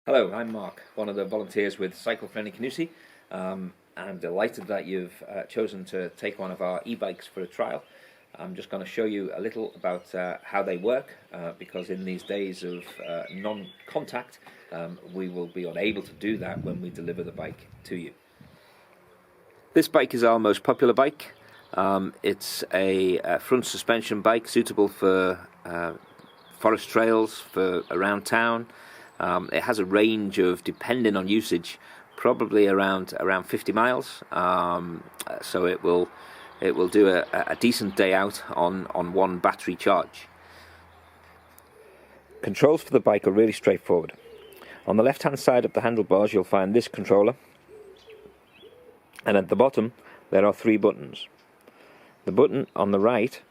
Hello, I'm Mark, one of the volunteers with Cycle Friendly Canusi. I'm delighted that you've chosen to take one of our e-bikes for a trial. I'm just going to show you a little about how they work, because in these days of non-contact, we will be unable to do that when we deliver the bike to you. This bike is our most popular bike. It's a front suspension bike suitable for forest trails, for around town. It has a range of, depending on usage, probably around 50 miles. So it will do a decent day out on one battery charge. Controls for the bike are really straightforward. On the left hand side of the handlebars you'll find this controller, and at the bottom there are 3 buttons. The button on the right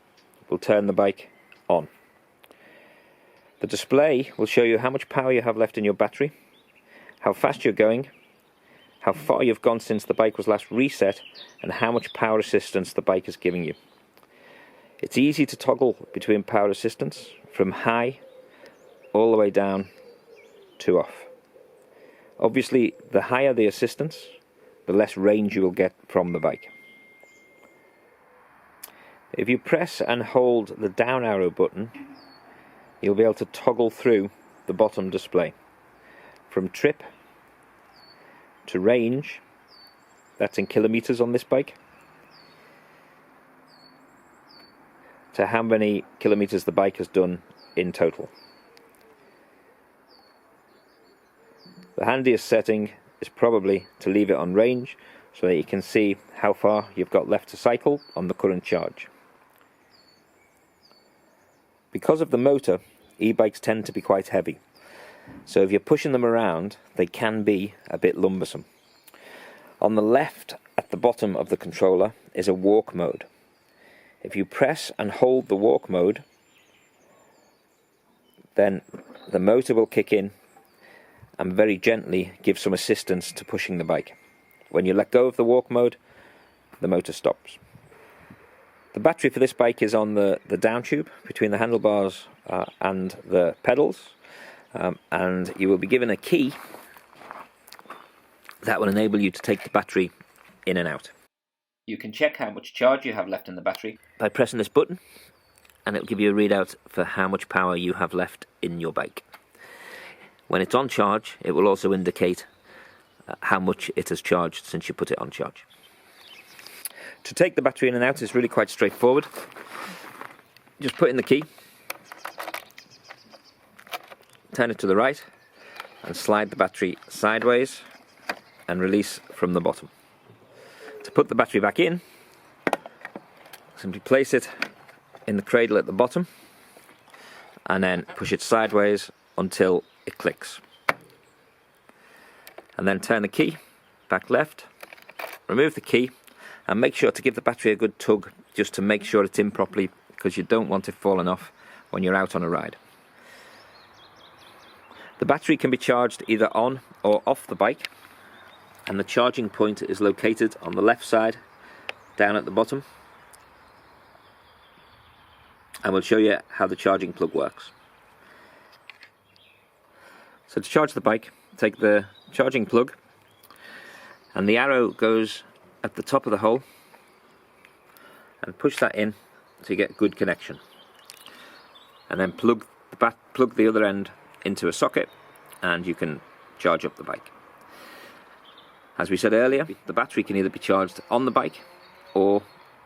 will turn the bike on. The display will show you how much power you have left in your battery, how fast you're going, how far you've gone since the bike was last reset, and how much power assistance the bike is giving you. It's easy to toggle between power assistance from high all the way down to off. Obviously, the higher the assistance, the less range you will get from the bike. If you press and hold the down arrow button, you'll be able to toggle through the bottom display from trip to range. That's in kilometers on this bike, to how many kilometers the bike has done in total. The handiest setting is probably to leave it on range so that you can see how far you've got left to cycle on the current charge. Because of the motor, e-bikes tend to be quite heavy, so if you're pushing them around they can be a bit lumbersome. On the left at the bottom of the controller is a walk mode. If you press and hold the walk mode, then the motor will kick in and very gently give some assistance to pushing the bike. When you let go of the walk mode, the motor stops. The battery for this bike is on the down tube between the handlebars and the pedals, and you will be given a key that will enable you to take the battery in and out. You can check how much charge you have left in the battery by pressing this button, and it will give you a readout for how much power you have left in your bike. When it's on charge, it will also indicate how much it has charged since you put it on charge. To take the battery in and out is really quite straightforward. Just put in the key, turn it to the right, and slide the battery sideways and release from the bottom. To put the battery back in, simply place it in the cradle at the bottom and then push it sideways until it clicks. And then turn the key back left, remove the key, and make sure to give the battery a good tug just to make sure it's in properly, because you don't want it falling off when you're out on a ride. The battery can be charged either on or off the bike, and the charging point is located on the left side down at the bottom, and we'll show you how the charging plug works. So to charge the bike, take the charging plug, and the arrow goes at the top of the hole, and push that in to get good connection, and then plug the other end into a socket, and you can charge up the bike. As we said earlier, the battery can either be charged on the bike or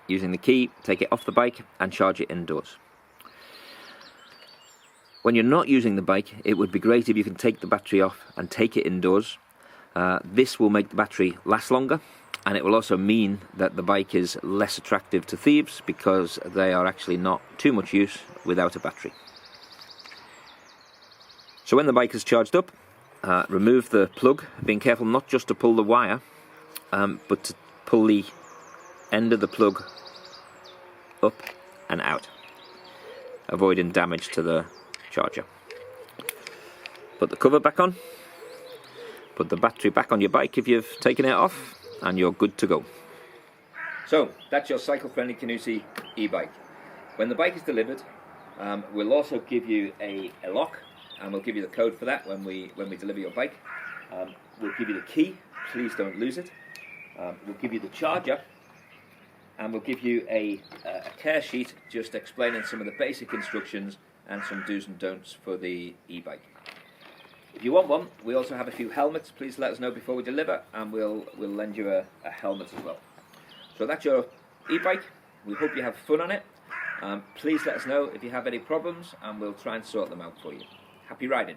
using the key, take it off the bike and charge it indoors. When you're not using the bike, it would be great if you can take the battery off and take it indoors. This will make the battery last longer, and it will also mean that the bike is less attractive to thieves because they are actually not too much use without a battery. So when the bike is charged up, remove the plug, being careful not just to pull the wire, but to pull the end of the plug up and out, avoiding damage to the charger. Put the cover back on, put the battery back on your bike if you've taken it off, and you're good to go. So that's your Cycle Friendly Canusi e-bike. When the bike is delivered, we'll also give you a lock and we'll give you the code for that when we deliver your bike. We'll give you the key, please don't lose it. We'll give you the charger, and we'll give you a care sheet just explaining some of the basic instructions and some do's and don'ts for the e-bike. If you want one, we also have a few helmets. Please let us know before we deliver, and we'll lend you a helmet as well. So that's your e-bike. We hope you have fun on it. Please let us know if you have any problems, and we'll try and sort them out for you. Happy riding.